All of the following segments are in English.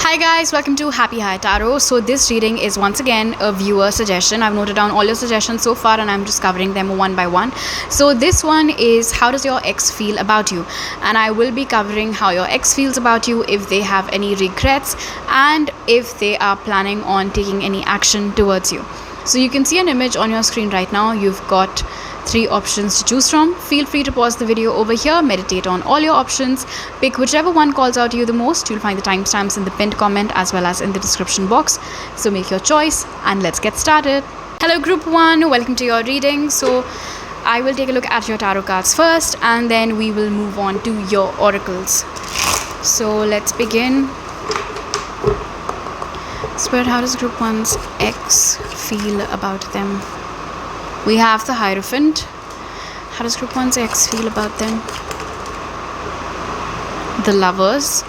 Hi guys, welcome to 𝑦𝑗 Tarot. So this reading is once again a viewer suggestion. I've noted down all your suggestions so far and I'm just covering them one by one. So this one is, how does your ex feel about you? And I will be covering how your ex feels about you, if they have any regrets, and if they are planning on taking any action towards you. So you can see an image on your screen right now. You've got 3 options to choose from. Feel free to pause the video over here, meditate on all your options, pick whichever one calls out to you the most. You'll find the timestamps in the pinned comment as well as in the description box. So make your choice and let's get started. Hello group 1, welcome to your reading. So I will take a look at your tarot cards first and then we will move on to your oracles. So let's begin. Spirit, how does group 1's ex feel about them? We have the Hierophant. How does group 1's ex feel about them? The Lovers.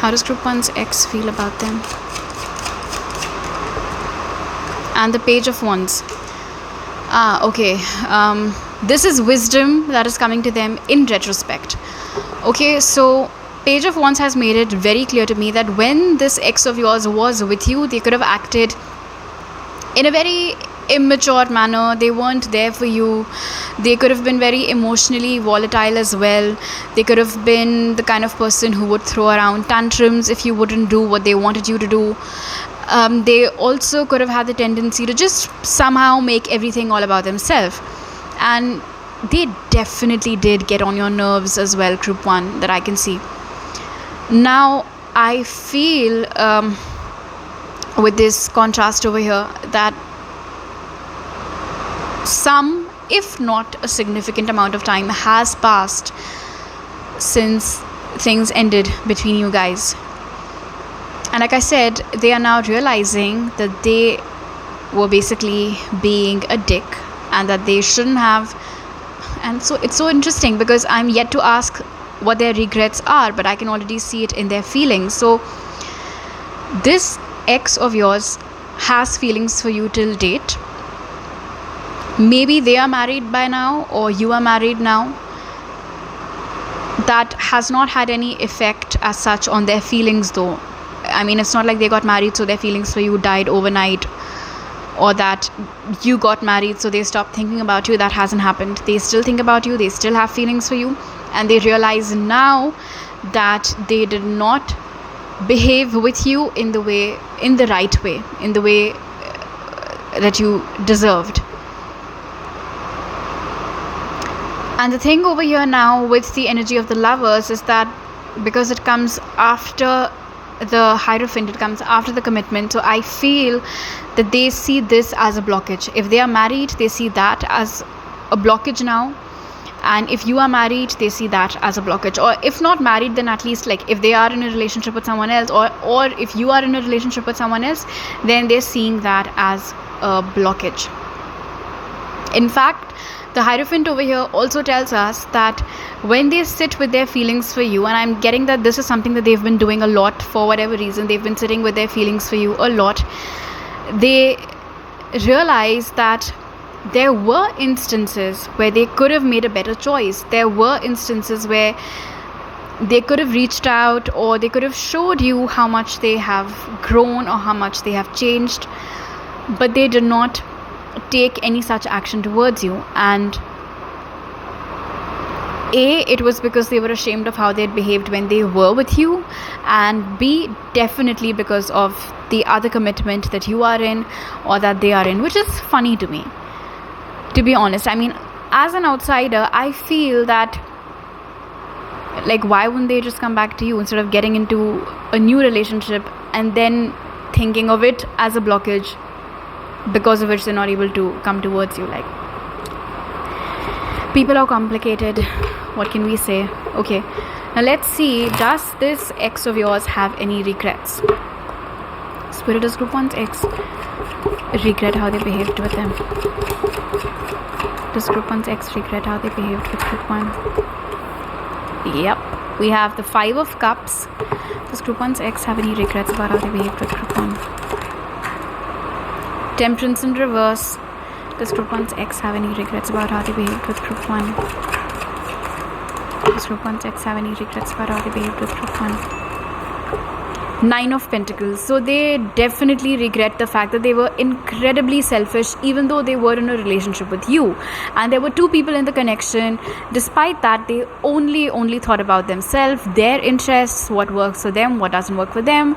How does group 1's ex feel about them? And the Page of Wands. Okay. This is wisdom that is coming to them in retrospect. Okay, so Page of Wands has made it very clear to me that when this ex of yours was with you, they could have acted in a very immature manner. They weren't there for you. They could have been very emotionally volatile as well. They could have been the kind of person who would throw around tantrums if you wouldn't do what they wanted you to do. They also could have had the tendency to just somehow make everything all about themselves, and they definitely did get on your nerves as well, group 1, that I can see. Now I feel with this contrast over here that some, if not a significant amount of time, has passed since things ended between you guys. And like I said, they are now realizing that they were basically being a dick and that they shouldn't have. And so it's so interesting because I'm yet to ask what their regrets are, but I can already see it in their feelings. So this ex of yours has feelings for you till date. Maybe they are married by now or you are married now. That has not had any effect as such on their feelings though. I mean, it's not like they got married so their feelings for you died overnight, or that you got married so they stopped thinking about you. That hasn't happened. They still think about you. They still have feelings for you, and they realize now that they did not behave with you in the right way, in the way that you deserved. And the thing over here now with the energy of the Lovers is that because it comes after the Hierophant, it comes after the commitment. So I feel that they see this as a blockage. If they are married, they see that as a blockage now. And if you are married, they see that as a blockage. Or if not married, then at least like if they are in a relationship with someone else, or if you are in a relationship with someone else, then they're seeing that as a blockage. In fact, the Hierophant over here also tells us that when they sit with their feelings for you, and I'm getting that this is something that they've been doing a lot for whatever reason, they've been sitting with their feelings for you a lot, they realize that there were instances where they could have made a better choice. There were instances where they could have reached out, or they could have showed you how much they have grown or how much they have changed, but they did not take any such action towards you. And A, it was because they were ashamed of how they'd behaved when they were with you, and B, definitely because of the other commitment that you are in or that they are in, which is funny to me, to be honest. I mean, as an outsider, I feel that like, why wouldn't they just come back to you instead of getting into a new relationship and then thinking of it as a blockage because of which they're not able to come towards you? Like, people are complicated. What can we say? Okay, now let's see, does this ex of yours have any regrets? Spirit, does group 1's ex regret how they behaved with them? Does group 1's ex regret how they behaved with group 1? Yep, we have the 5 of Cups. Does group 1's ex have any regrets about how they behaved with group 1? Temperance in reverse. Does group 1's ex have any regrets about how they behaved with group 1? Does group 1's ex have any regrets about how they behaved with group 1? Nine of Pentacles. So they definitely regret the fact that they were incredibly selfish, even though they were in a relationship with you, and there were two people in the connection. Despite that, they only thought about themselves, their interests, what works for them, what doesn't work for them,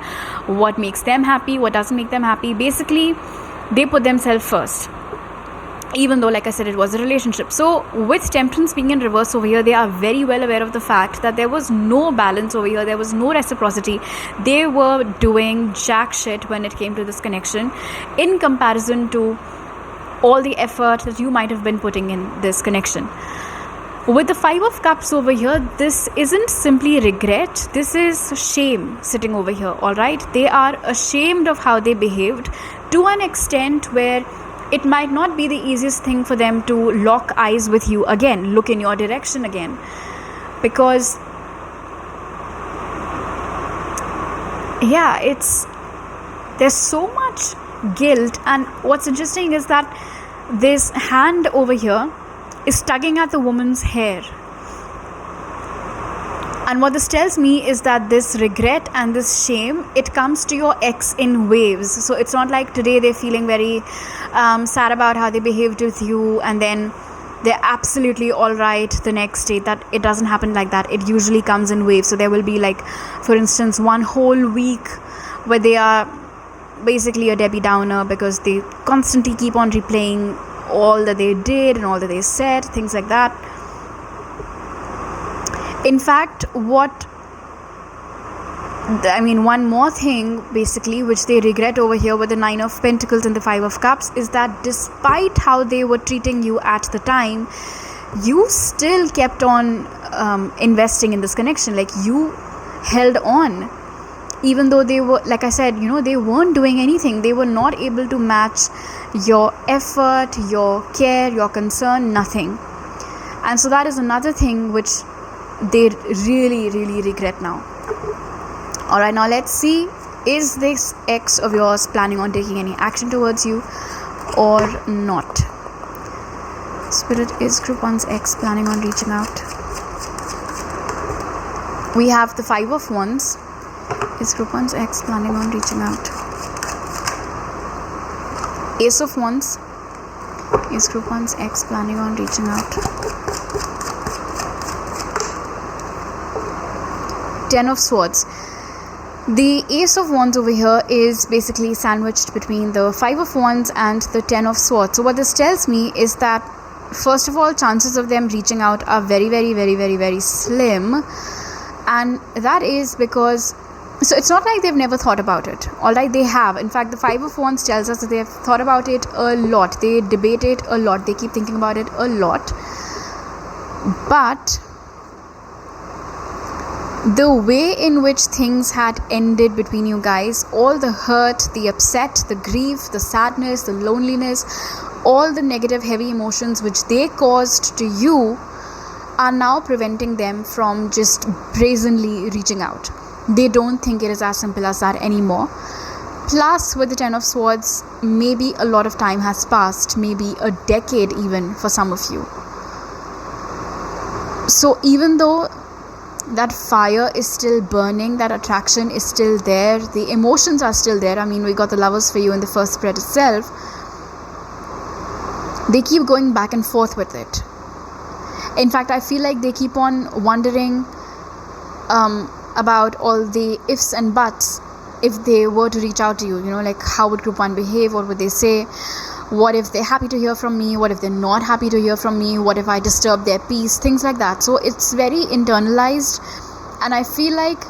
what makes them happy, what doesn't make them happy. Basically, they put themselves first, even though, like I said, it was a relationship. So with Temperance being in reverse over here, they are very well aware of the fact that there was no balance over here, there was no reciprocity. They were doing jack shit when it came to this connection in comparison to all the effort that you might have been putting in this connection. With the Five of Cups over here, this isn't simply regret, this is shame sitting over here. All right, they are ashamed of how they behaved to an extent where it might not be the easiest thing for them to lock eyes with you again, look in your direction again, because there's so much guilt. And what's interesting is that this hand over here is tugging at the woman's hair. And what this tells me is that this regret and this shame, it comes to your ex in waves. So it's not like today they're feeling very sad about how they behaved with you, and then they're absolutely all right the next day. That it doesn't happen like that. It usually comes in waves. So there will be, like, for instance, one whole week where they are basically a Debbie Downer because they constantly keep on replaying all that they did and all that they said, things like that. In fact, one more thing basically which they regret over here with the Nine of Pentacles and the Five of Cups is that despite how they were treating you at the time, you still kept on investing in this connection. Like, you held on, even though they were, like I said, they weren't doing anything. They were not able to match your effort, your care, your concern, nothing. And so that is another thing which they really regret now. Alright, now let's see, is this ex of yours planning on taking any action towards you or not? Spirit, is Group 1's ex planning on reaching out? We have the Five of Wands. Is Group 1's ex planning on reaching out? Ace of Wands. Is Group 1's ex planning on reaching out? Ten of Swords. The Ace of Wands over here is basically sandwiched between the Five of Wands and the Ten of Swords. So what this tells me is that, first of all, chances of them reaching out are very slim. And that is because, so it's not like they've never thought about it. Alright, they have. In fact, the Five of Wands tells us that they have thought about it a lot. They debate it a lot. They keep thinking about it a lot. But the way in which things had ended between you guys, all the hurt, the upset, the grief, the sadness, the loneliness, all the negative heavy emotions which they caused to you are now preventing them from just brazenly reaching out. They don't think it is as simple as that anymore. Plus, with the Ten of Swords, maybe a lot of time has passed, maybe a decade even for some of you. So even though that fire is still burning, that attraction is still there, the emotions are still there. I mean, we got the Lovers for you in the first spread itself. They keep going back and forth with it. In fact, I feel like they keep on wondering about all the ifs and buts if they were to reach out to you. Like, how would Group 1 behave? What would they say? What if they're happy to hear from me? What if they're not happy to hear from me? What if I disturb their peace? Things like that. So it's very internalized. And I feel like,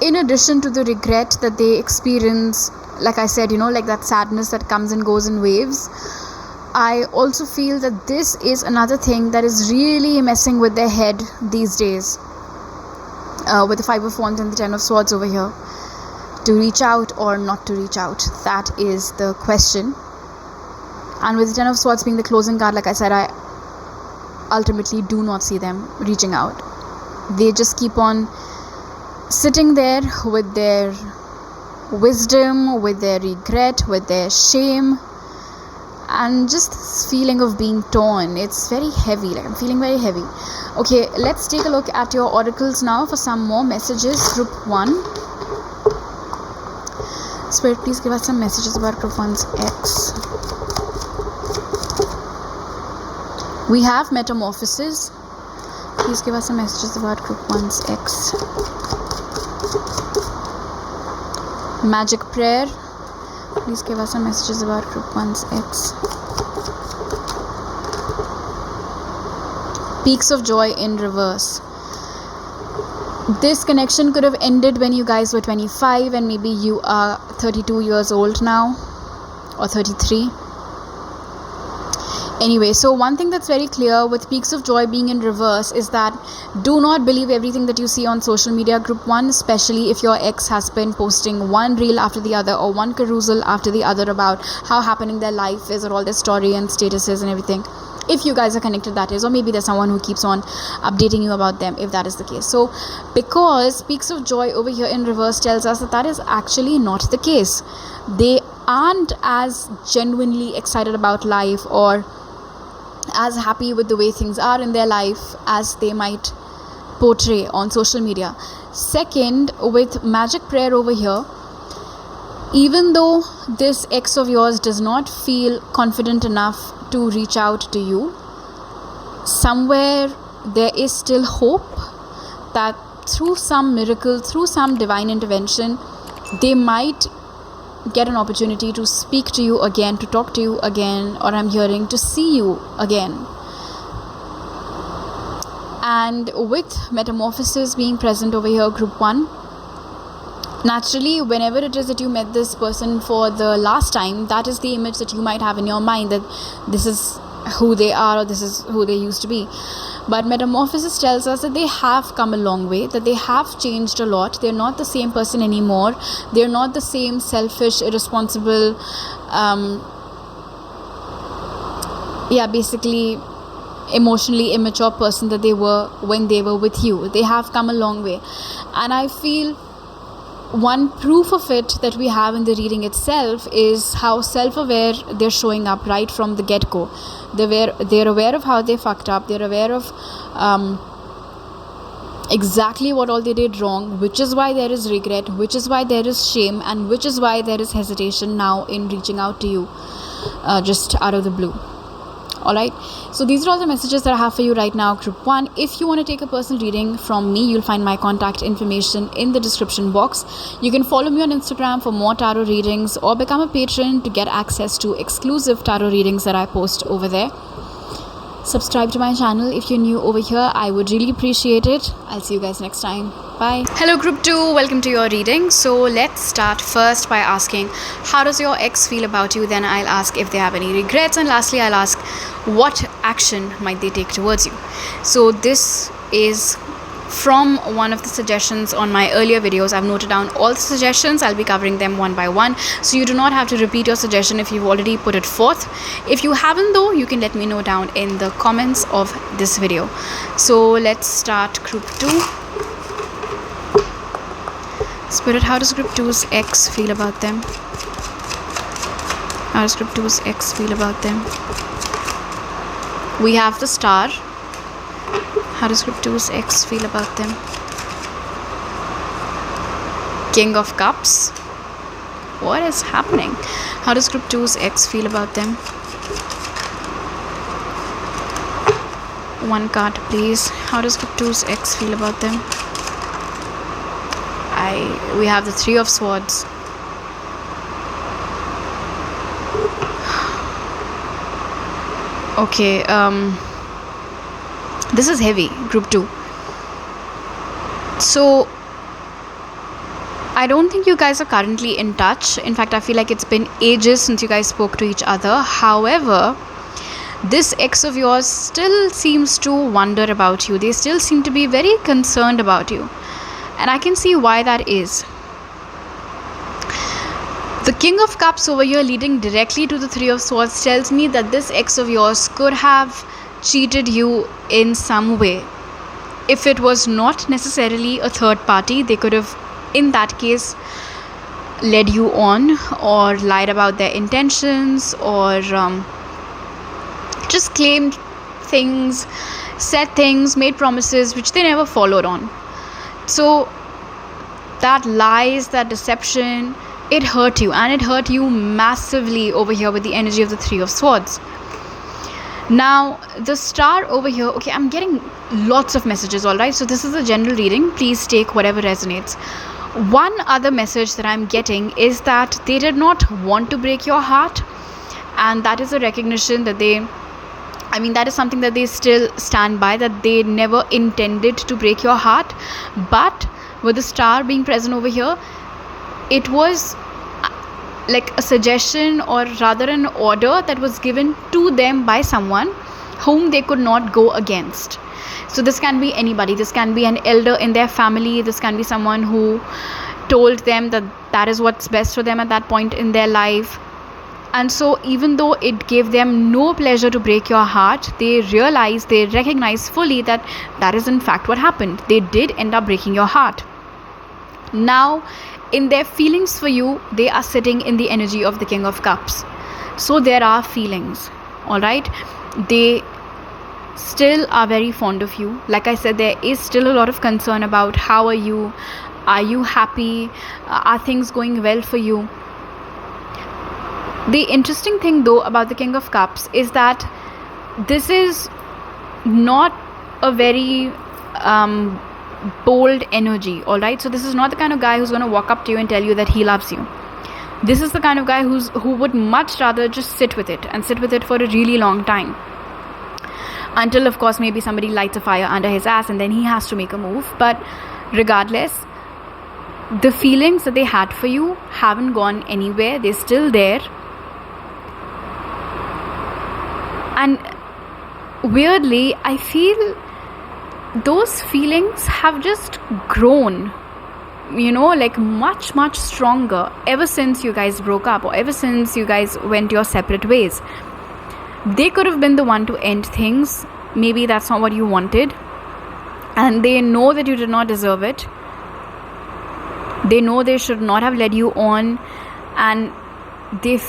in addition to the regret that they experience, like I said, like that sadness that comes and goes in waves, I also feel that this is another thing that is really messing with their head these days. With the Five of Wands and the Ten of Swords over here. To reach out or not to reach out? That is the question. And with the Ten of Swords being the closing card, like I said, I ultimately do not see them reaching out. They just keep on sitting there with their wisdom, with their regret, with their shame, and just this feeling of being torn. It's very heavy. Like, I'm feeling very heavy. Okay, let's take a look at your oracles now for some more messages. Group 1. Spirit, please give us some messages about group 1's ex. We have metamorphosis. Please give us some messages about group 1's ex. Magic prayer. Please give us some messages about group 1's ex. Peaks of joy in reverse. This connection could have ended when you guys were 25 and maybe you are 32 years old now, or 33. Anyway, so one thing that's very clear with peaks of joy being in reverse is that do not believe everything that you see on social media, group 1, especially if your ex has been posting one reel after the other or one carousel after the other about how happening their life is, or all their story and statuses and everything. If you guys are connected, that is, or maybe there's someone who keeps on updating you about them, if that is the case. So because peaks of joy over here in reverse tells us that that is actually not the case. They aren't as genuinely excited about life or as happy with the way things are in their life as they might portray on social media. Second, with magic prayer over here, even though this ex of yours does not feel confident enough to reach out to you, somewhere there is still hope that through some miracle, through some divine intervention, they might get an opportunity to speak to you again, to talk to you again, or I'm hearing to see you again. And with metamorphosis being present over here, group 1, naturally, whenever it is that you met this person for the last time, that is the image that you might have in your mind, that this is who they are or this is who they used to be. But metamorphosis tells us that they have come a long way, that they have changed a lot. They're not the same person anymore. They're not the same selfish, irresponsible, basically emotionally immature person that they were when they were with you. They have come a long way. And I feel one proof of it that we have in the reading itself is how self-aware they're showing up right from the get-go. They're aware of how they fucked up. They're aware of exactly what all they did wrong, which is why there is regret, which is why there is shame, and which is why there is hesitation now in reaching out to you just out of the blue. Alright, so these are all the messages that I have for you right now, group 1. If you want to take a personal reading from me, you'll find my contact information in the description box. You can follow me on Instagram for more tarot readings or become a patron to get access to exclusive tarot readings that I post over there. Subscribe to my channel if you're new over here. I would really appreciate it. I'll see you guys next time. Bye. Hello group 2, welcome to your reading. So let's start first by asking, how does your ex feel about you? Then I'll ask if they have any regrets, and lastly I'll ask what action might they take towards you. So this is from one of the suggestions on my earlier videos. I've noted down all the suggestions. I'll be covering them one by one, so you do not have to repeat your suggestion if you've already put it forth. If you haven't though, you can let me know down in the comments of this video. So let's start group 2. Spirit, how does group 2's ex feel about them? How does group 2's ex feel about them? We have the Star. How does group 2's ex feel about them? King of Cups. What is happening? How does group 2's ex feel about them? One card, please. How does group 2's ex feel about them? We have the Three of Swords. Okay, this is heavy, group 2. So I don't think you guys are currently in touch. In fact, I feel like it's been ages since you guys spoke to each other. However, this ex of yours still seems to wonder about you. They still seem to be very concerned about you, and I can see why that is. The King of Cups over here leading directly to the Three of Swords tells me that this ex of yours could have cheated you in some way. If it was not necessarily a third party, they could have, in that case, led you on or lied about their intentions, or just claimed things, said things, made promises which they never followed on. So that lies, that deception, it hurt you, and it hurt you massively over here with the energy of the Three of Swords. Now the star over here, okay, I'm getting lots of messages, all right, so this is a general reading, please take whatever resonates. One other message that I'm getting is that they did not want to break your heart, and that is a recognition that that is something that they still stand by, that they never intended to break your heart. But with the star being present over here, it was like a suggestion, or rather an order that was given to them by someone whom they could not go against. So this can be anybody, this can be an elder in their family, this can be someone who told them that that is what's best for them at that point in their life. And so even though it gave them no pleasure to break your heart, they recognize fully that that is in fact what happened. They did end up breaking your heart. Now in their feelings for you, they are sitting in the energy of the King of Cups. So there are feelings, all right. They still are very fond of you. Like I said, there is still a lot of concern about how are you happy, are things going well for you. The interesting thing though about the King of Cups is that this is not a very bold energy, all right. So this is not the kind of guy who's going to walk up to you and tell you that he loves you. This is the kind of guy who would much rather just sit with it for a really long time, until of course maybe somebody lights a fire under his ass and then he has to make a move. But regardless, the feelings that they had for you haven't gone anywhere. They're still there. And weirdly, I feel those feelings have just grown, like much, much stronger ever since you guys broke up, or ever since you guys went your separate ways. They could have been the one to end things. Maybe that's not what you wanted. And they know that you did not deserve it. They know they should not have led you on. And they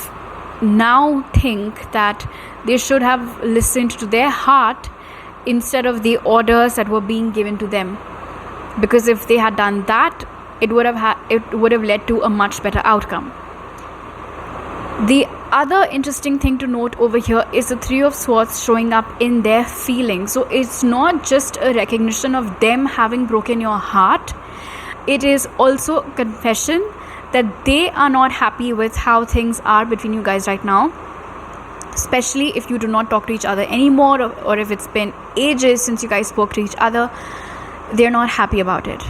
now think that they should have listened to their heart instead of the orders that were being given to them. Because if they had done that, it would have led to a much better outcome. The other interesting thing to note over here is the Three of Swords showing up in their feelings. So it's not just a recognition of them having broken your heart. It is also a confession that they are not happy with how things are between you guys right now. Especially if you do not talk to each other anymore, or if it's been ages since you guys spoke to each other. They're not happy about it.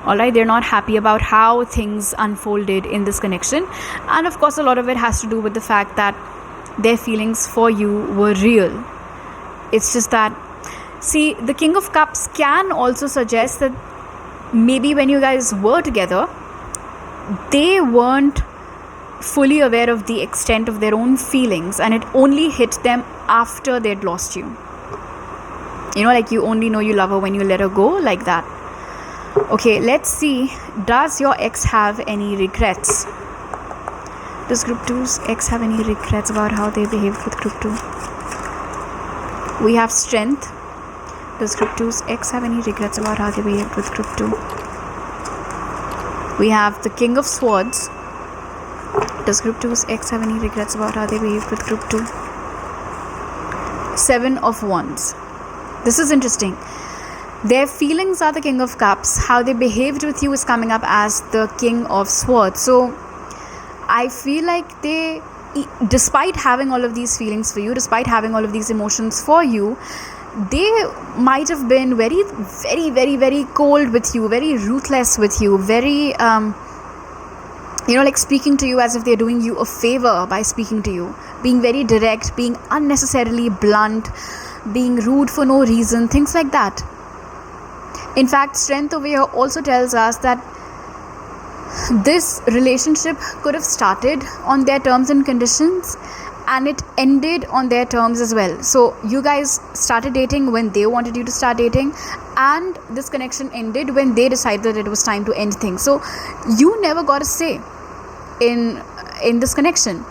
Alright, they're not happy about how things unfolded in this connection. And of course, a lot of it has to do with the fact that their feelings for you were real. It's just that, see, the King of Cups can also suggest that maybe when you guys were together, they weren't fully aware of the extent of their own feelings, and it only hit them after they'd lost you. Like you only know you love her when you let her go, like that. Okay, let's see. Does your ex have any regrets? Does Group 2's ex have any regrets about how they behaved with Group 2? We have Strength. Does Group 2's ex have any regrets about how they behaved with Group 2? We have the King of Swords. Does Group 2's ex have any regrets about how they behaved with Group 2? Seven of Wands. This is interesting. Their feelings are the King of Cups. How they behaved with you is coming up as the King of Swords. So I feel like they, despite having all of these feelings for you, despite having all of these emotions for you, they might have been very, very, very, very cold with you, very ruthless with you, very, like speaking to you as if they're doing you a favor by speaking to you, being very direct, being unnecessarily blunt, being rude for no reason, things like that. In fact, Strength over here also tells us that this relationship could have started on their terms and conditions, and it ended on their terms as well. So you guys started dating when they wanted you to start dating, and this connection ended when they decided that it was time to end things. So you never got a say in this connection.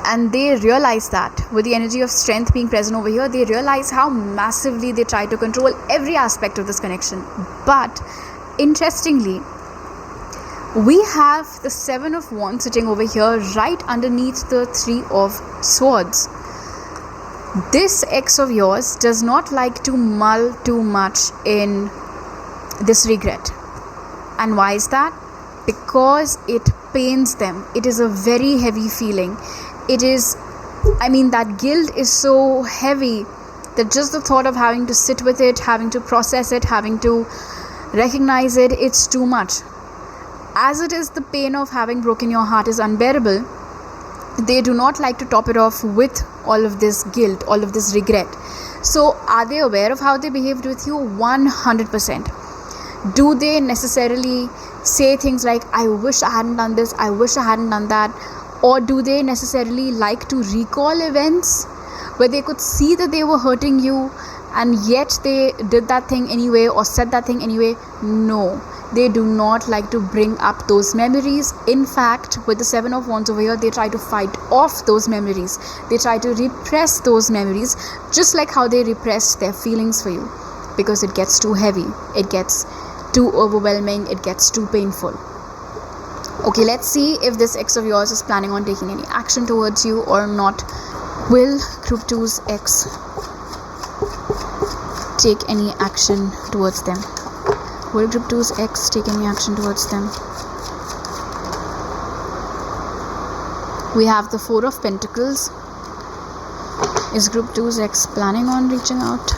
And they realize that with the energy of Strength being present over here, they realize how massively they try to control every aspect of this connection. But interestingly, We have the Seven of Wands sitting over here right underneath the Three of Swords. This ex of yours does not like to mull too much in this regret. And why is that? Because it pains them. It is a very heavy feeling. That guilt is so heavy that just the thought of having to sit with it, having to process it, having to recognize it, it's too much. As it is, the pain of having broken your heart is unbearable. They do not like to top it off with all of this guilt, all of this regret. So are they aware of how they behaved with you? 100%. Do they necessarily say things like, I wish I hadn't done this, I wish I hadn't done that? Or do they necessarily like to recall events where they could see that they were hurting you and yet they did that thing anyway or said that thing anyway? No. They do not like to bring up those memories. In fact, with the Seven of Wands over here, they try to fight off those memories. They try to repress those memories, just like how they repressed their feelings for you, because it gets too heavy, it gets too overwhelming, it gets too painful. Okay, let's see if this ex of yours is planning on taking any action towards you or not. Will Group 2's ex take any action towards them? Will Group 2's ex take any action towards them? We have the Four of Pentacles. Is Group 2's ex planning on reaching out?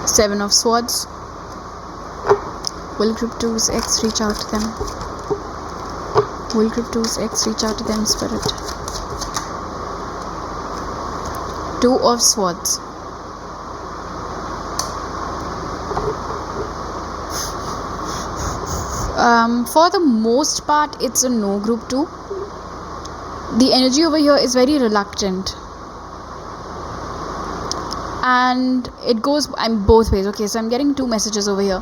Seven of Swords. Will Group 2's ex reach out to them? Will Group 2's ex reach out to them, Spirit? Two of Swords. For the most part, it's a no, Group 2. The energy over here is very reluctant. And it goes both ways. Okay, so I'm getting two messages over here.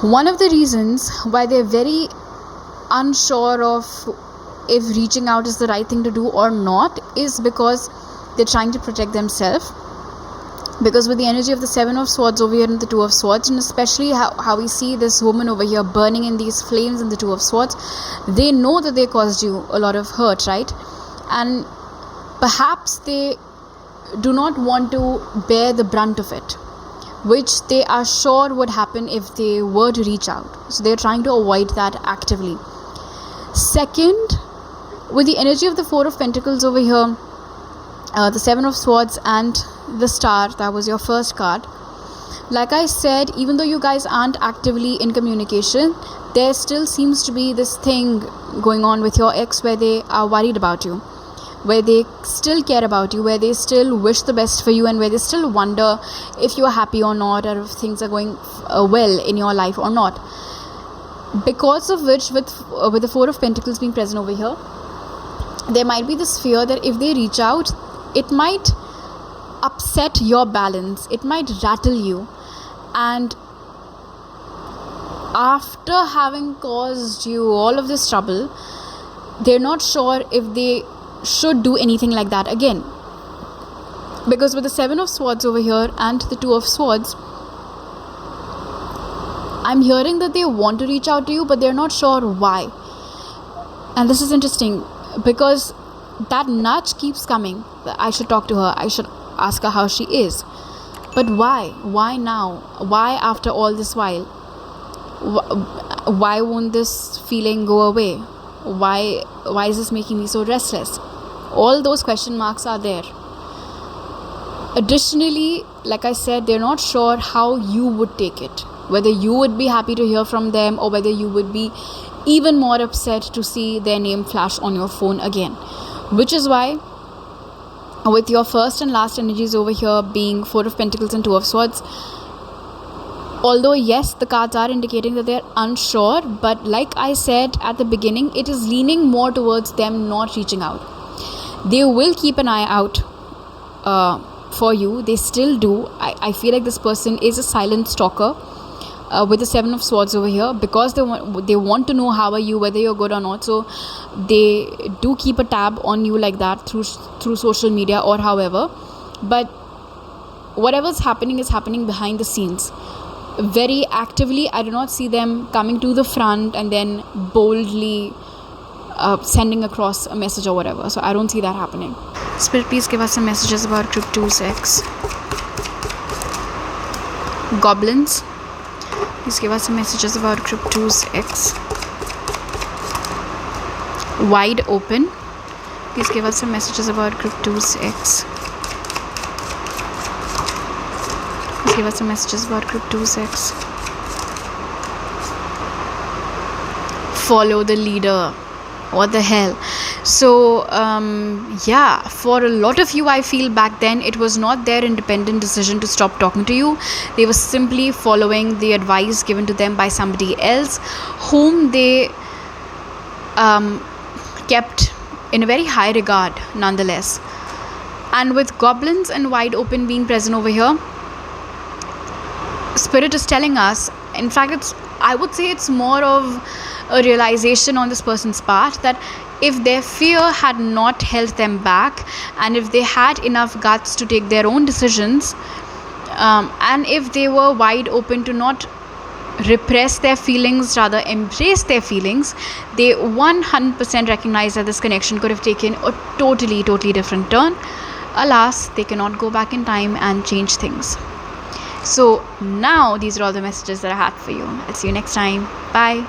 One of the reasons why they're very unsure of if reaching out is the right thing to do or not is because they're trying to protect themselves. Because with the energy of the Seven of Swords over here and the Two of Swords, and especially how we see this woman over here burning in these flames in the Two of Swords, they know that they caused you a lot of hurt, right? And perhaps they do not want to bear the brunt of it, which they are sure would happen if they were to reach out. So they're trying to avoid that actively. Second, with the energy of the Four of Pentacles over here, the Seven of Swords and the Star, that was your first card. Like I said, even though you guys aren't actively in communication, there still seems to be this thing going on with your ex where they are worried about you, where they still care about you, where they still wish the best for you, and where they still wonder if you are happy or not, or if things are going well in your life or not. Because of which, with the Four of Pentacles being present over here, there might be this fear that if they reach out, it might upset your balance, it might rattle you, and after having caused you all of this trouble, they're not sure if they should do anything like that again. Because with the Seven of Swords over here and the Two of Swords, I'm hearing that they want to reach out to you, but they're not sure why. And this is interesting because that nudge keeps coming. I should talk to her, I should ask her how she is. But why? Why now? Why after all this while? Why won't this feeling go away? Why is this making me so restless? All those question marks are there. Additionally, like I said, they're not sure how you would take it. Whether you would be happy to hear from them or whether you would be even more upset to see their name flash on your phone again. Which is why, with your first and last energies over here being Four of Pentacles and Two of Swords, although yes, the cards are indicating that they're unsure, but like I said at the beginning, it is leaning more towards them not reaching out. They will keep an eye out for you. They still do. I feel like this person is a silent stalker. With the Seven of Swords over here, because they want to know how are you, whether you're good or not. So they do keep a tab on you like that through social media or however. But whatever's happening is happening behind the scenes. very actively. I do not see them coming to the front and then boldly sending across a message or whatever. So I don't see that happening. Spirit, please give us some messages about group 2's ex. Goblins, please give us some messages about group 2's ex. Wide open, please give us some messages about group 2's ex. Please give us some messages about group 2's ex. Follow the leader. What the hell? So yeah, for a lot of you, I feel back then it was not their independent decision to stop talking to you. They were simply following the advice given to them by somebody else, whom they kept in a very high regard nonetheless. And with goblins and wide open being present over here, Spirit is telling us, in fact, I would say it's more of a realization on this person's part that if their fear had not held them back, and if they had enough guts to take their own decisions, and if they were wide open to not repress their feelings, rather embrace their feelings, they 100% recognize that this connection could have taken a totally different turn. Alas, they cannot go back in time and change things. So now these are all the messages that I had for you. I'll see you next time. Bye.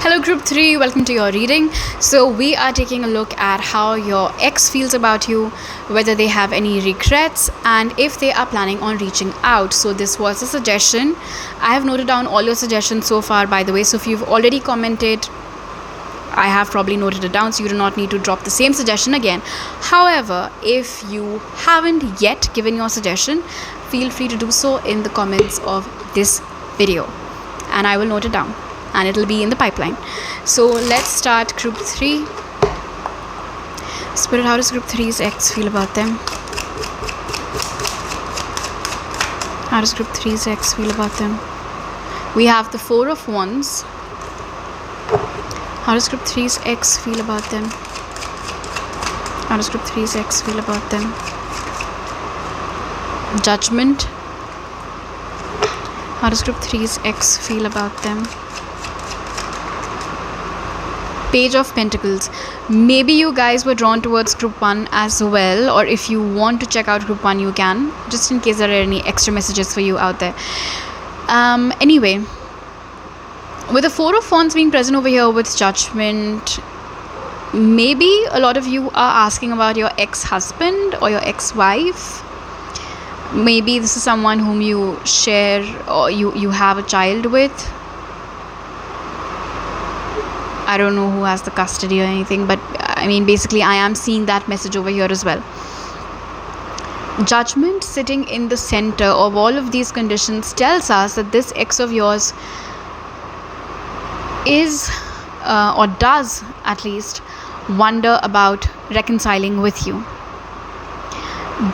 Hello group 3, welcome to your reading. So we are taking a look at how your ex feels about you, whether they have any regrets, and if they are planning on reaching out. So this was a suggestion. I have noted down all your suggestions so far, by the way. So if you've already commented, I have probably noted it down, so you do not need to drop the same suggestion again. However, if you haven't yet given your suggestion, feel free to do so in the comments of this video, and I will note it down, and it'll be in the pipeline. So let's start group 3. Spirit, how does group 3's ex feel about them? How does group 3's ex feel about them? We have the 4 of Wands. How does group 3's ex feel about them? How does group 3's ex feel about them? Judgment. How does group 3's ex feel about them? Page of Pentacles. Maybe you guys were drawn towards group 1 as well, or if you want to check out group 1, you can, just in case there are any extra messages for you out there. Anyway, with the 4 of Wands being present over here with Judgment, maybe a lot of you are asking about your ex-husband or your ex-wife. Maybe this is someone whom you share or you have a child with. I don't know who has the custody or anything, but I mean, basically I am seeing that message over here as well. Judgment sitting in the center of all of these conditions tells us that this ex of yours is or does at least wonder about reconciling with you.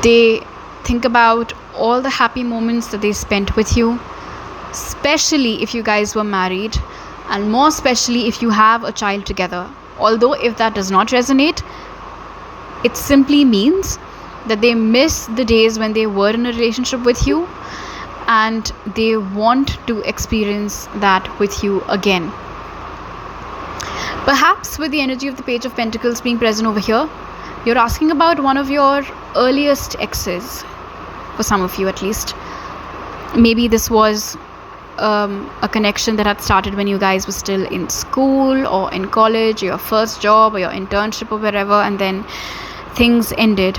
They think about all the happy moments that they spent with you, especially if you guys were married, and more especially if you have a child together. Although if that does not resonate, it simply means that they miss the days when they were in a relationship with you, and they want to experience that with you again. Perhaps with the energy of the Page of Pentacles being present over here, you're asking about one of your earliest exes, for some of you at least. Maybe this was a connection that had started when you guys were still in school or in college, or your first job or your internship or wherever, and then things ended.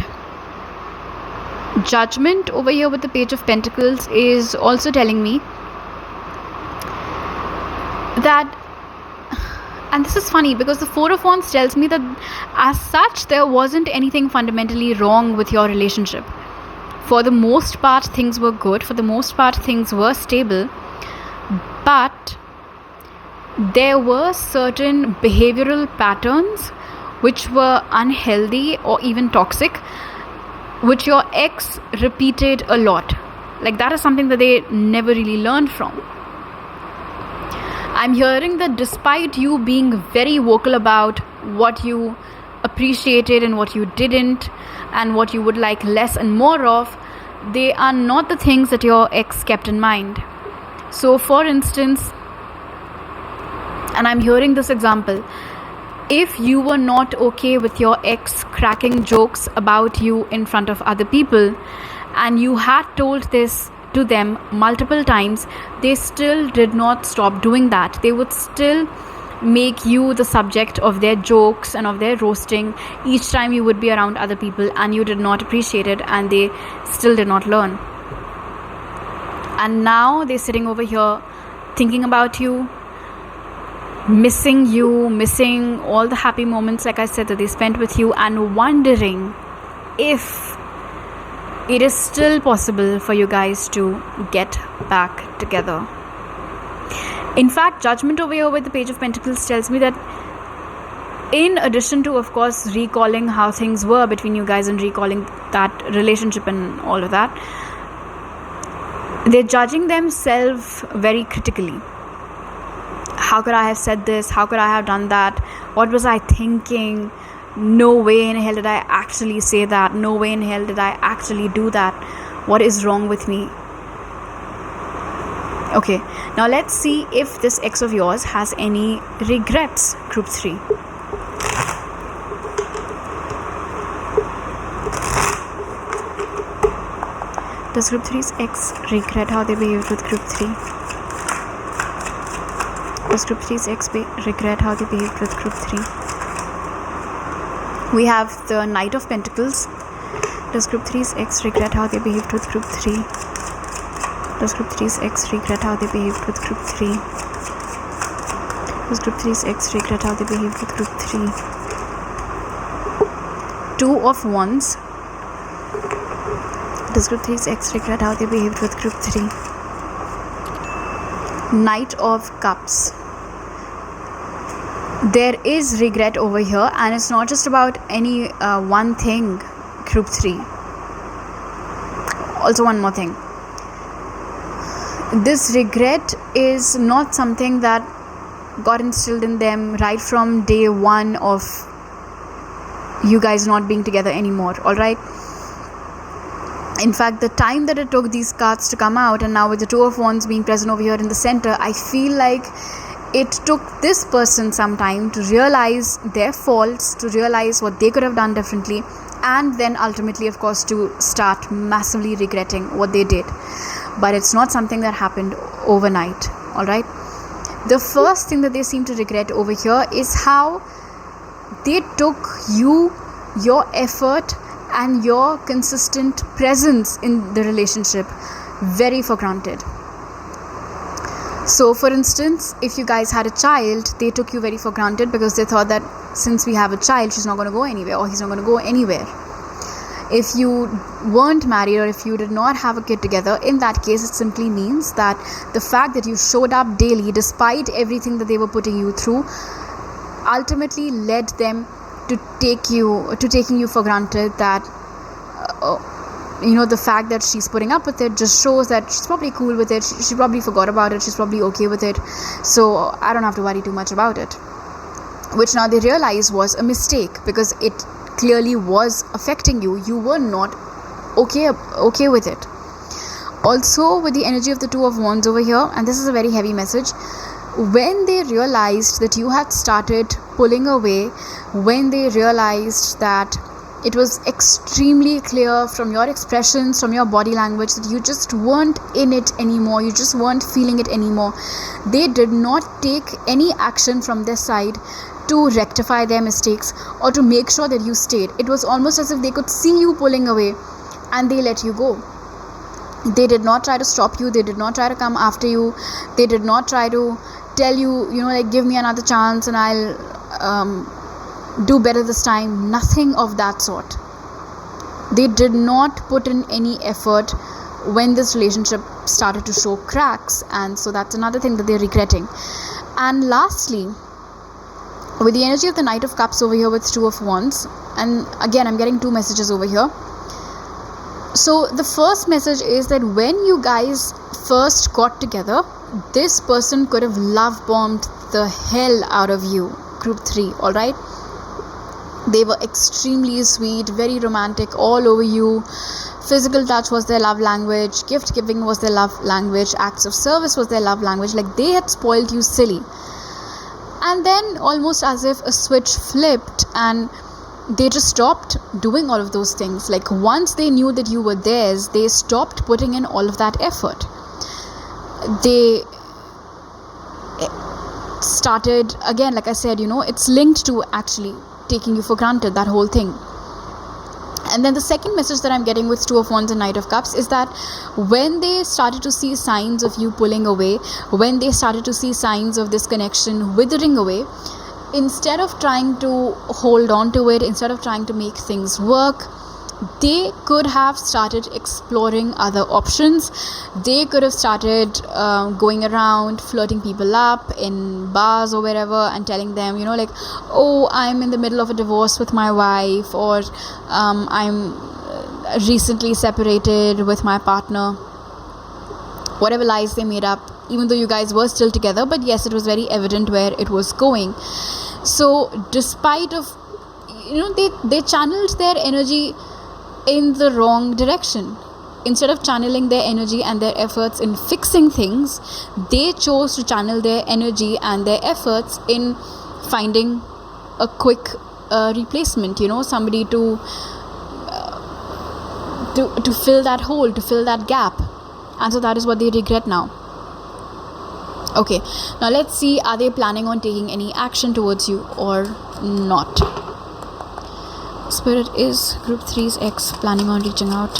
Judgment over here with the Page of Pentacles is also telling me that, and this is funny because the 4 of Wands tells me that as such there wasn't anything fundamentally wrong with your relationship. For the most part things were good, for the most part things were stable, but there were certain behavioral patterns which were unhealthy or even toxic, which your ex repeated a lot. Like, that is something that they never really learned from. I'm hearing that despite you being very vocal about what you appreciated and what you didn't, and what you would like less and more of, they are not the things that your ex kept in mind. So for instance, and I'm hearing this example, if you were not okay with your ex cracking jokes about you in front of other people, and you had told this to them multiple times, they still did not stop doing that. They would still make you the subject of their jokes and of their roasting each time you would be around other people, and you did not appreciate it, and they still did not learn. And now they're sitting over here thinking about you, missing all the happy moments, like I said, that they spent with you, and wondering if it is still possible for you guys to get back together. In fact, judgment over here with the Page of Pentacles tells me that in addition to, of course, recalling how things were between you guys and recalling that relationship and all of that, they're judging themselves very critically. How could I have said this? How could I have done that? What was I thinking? No way in hell did I actually say that. No way in hell did I actually do that. What is wrong with me? Okay, now let's see if this ex of yours has any regrets, Group 3. Does Group 3's ex regret how they behaved with Group 3? Does Group 3's ex regret how they behaved with Group 3? We have the Knight of Pentacles. Does Group 3's ex regret how they behaved with Group 3? Does Group 3's ex regret how they behaved with Group 3? Does Group 3's ex regret how they behaved with Group 3? Two of Wands. Does Group 3's ex regret how they behaved with Group 3? Knight of Cups. There is regret over here, and it's not just about any one thing, Group 3. Also, one more thing. This regret is not something that got instilled in them right from day one of you guys not being together anymore, alright? In fact, the time that it took these cards to come out, and now with the Two of Wands being present over here in the center, I feel like it took this person some time to realize their faults, to realize what they could have done differently, and then ultimately, of course, to start massively regretting what they did. But it's not something that happened overnight, alright? The first thing that they seem to regret over here is how they took you, your effort, and your consistent presence in the relationship very for granted. So for instance, if you guys had a child, they took you very for granted because they thought that since we have a child, she's not going to go anywhere, or he's not going to go anywhere. If you weren't married, or if you did not have a kid together, in that case it simply means that the fact that you showed up daily despite everything that they were putting you through ultimately led them to taking you for granted, that the fact that she's putting up with it just shows that she's probably cool with it. She probably forgot about it. She's probably okay with it. So I don't have to worry too much about it. Which now they realize was a mistake, because it clearly was affecting you. You were not okay with it. Also, with the energy of the Two of Wands over here, and this is a very heavy message, when they realized that you had started pulling away, when they realized that it was extremely clear from your expressions, from your body language, that you just weren't in it anymore, you just weren't feeling it anymore, they did not take any action from their side to rectify their mistakes or to make sure that you stayed. It was almost as if they could see you pulling away and they let you go. They did not try to stop you. They did not try to come after you. They did not try to tell you, give me another chance and I'll do better this time. Nothing of that sort. They did not put in any effort when this relationship started to show cracks, and so that's another thing that they're regretting. And lastly, with the energy of the Knight of Cups over here with Two of Wands, and again I'm getting two messages over here. So the first message is that when you guys first got together, this person could have love bombed the hell out of you, Group 3, alright? They were extremely sweet, very romantic, all over you. Physical touch was their love language, gift giving was their love language, acts of service was their love language. Like, they had spoiled you silly. And then, almost as if a switch flipped, and they just stopped doing all of those things. Like, once they knew that you were theirs, they stopped putting in all of that effort. They started, again, like I said, it's linked to actually taking you for granted, that whole thing. And then the second message that I'm getting with Two of Wands and Knight of Cups is that when they started to see signs of you pulling away, when they started to see signs of this connection withering away, instead of trying to hold on to it, instead of trying to make things work, they could have started exploring other options. They could have started going around flirting people up in bars or wherever and telling them, like, oh, I'm in the middle of a divorce with my wife, or I'm recently separated with my partner. Whatever lies they made up, even though you guys were still together, but yes, it was very evident where it was going. So despite of, they channeled their energy in the wrong direction. Instead of channeling their energy and their efforts in fixing things, they chose to channel their energy and their efforts in finding a quick replacement, somebody to fill that hole, to fill that gap. And so that is what they regret now. Okay, now let's see, are they planning on taking any action towards you or not? Spirit, is Group 3's ex planning on reaching out?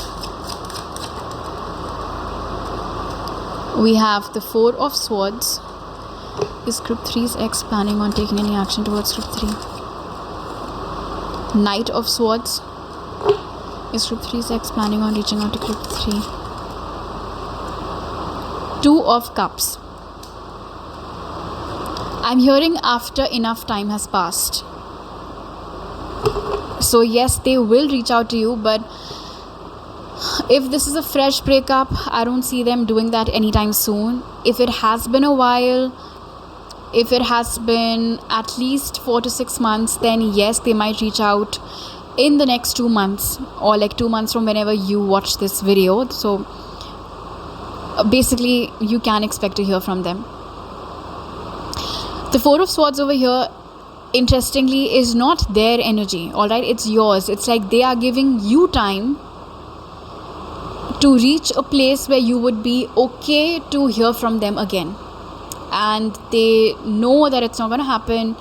We have the Four of Swords. Is Group 3's ex planning on taking any action towards Group 3? Knight of Swords. Is Group 3's ex planning on reaching out to Group 3? Two of Cups. I'm hearing after enough time has passed. So yes, they will reach out to you, but if this is a fresh breakup, I don't see them doing that anytime soon. If it has been a while, if it has been at least 4 to 6 months, then yes, they might reach out in the next 2 months, or like 2 months from whenever you watch this video. So basically, you can expect to hear from them. The Four of Swords over here, interestingly, is not their energy, all right? It's yours. It's like they are giving you time to reach a place where you would be okay to hear from them again. And they know that it's not going to happen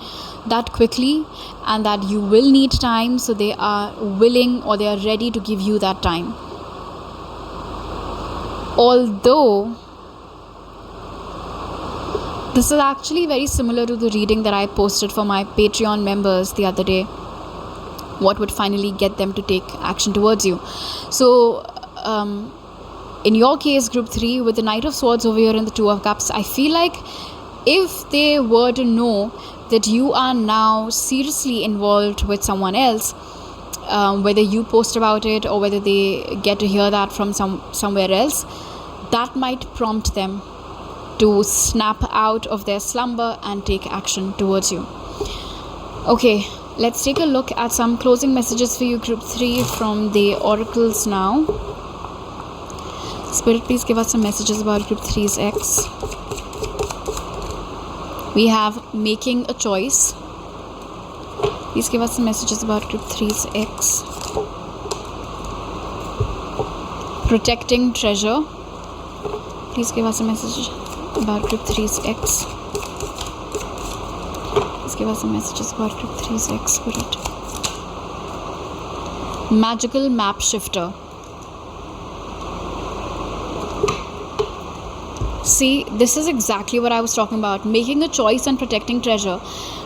that quickly and that you will need time. So they are willing, or they are ready to give you that time. Although this is actually very similar to the reading that I posted for my Patreon members the other day. What would finally get them to take action towards you? So, in your case, Group 3, with the Knight of Swords over here and the Two of Cups, I feel like if they were to know that you are now seriously involved with someone else, whether you post about it or whether they get to hear that from somewhere else, that might prompt them to snap out of their slumber and take action towards you. Okay, let's take a look at some closing messages for you, Group 3, from the oracles now. Spirit, please give us some messages about Group 3's ex. We have making a choice. Please give us some messages about Group 3's ex. Protecting treasure. Please give us a message about Group 3's ex. Please give us some messages about Group 3's ex, Spirit. Magical map shifter. See, this is exactly what I was talking about. Making a choice and protecting treasure.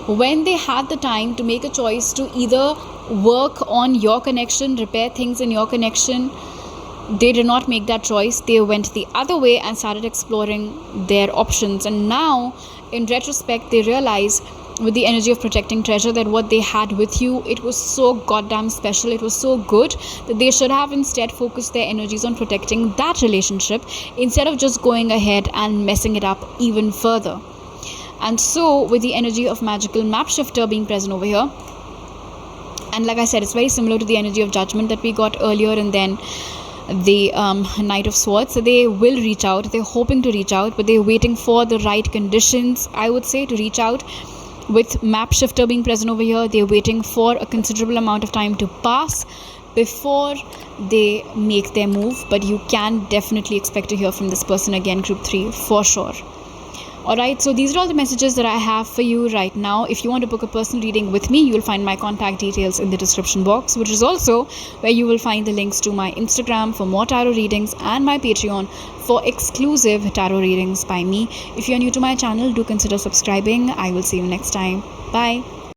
When they had the time to make a choice to either work on your connection, repair things in your connection, they did not make that choice. They went the other way and started exploring their options. And now, in retrospect, they realize with the energy of protecting treasure that what they had with you, it was so goddamn special, it was so good, that they should have instead focused their energies on protecting that relationship instead of just going ahead and messing it up even further. And so, with the energy of magical map shifter being present over here, And like I said, it's very similar to the energy of judgment that we got earlier, and then the Knight of Swords. So they will reach out, they're hoping to reach out, but they're waiting for the right conditions, I would say, to reach out. With map shifter being present over here, they're waiting for a considerable amount of time to pass before they make their move. But you can definitely expect to hear from this person again, group 3, for sure. Alright, so these are all the messages that I have for you right now. If you want to book a personal reading with me, you will find my contact details in the description box, which is also where you will find the links to my Instagram for more tarot readings and my Patreon for exclusive tarot readings by me. If you are new to my channel, do consider subscribing. I will see you next time. Bye.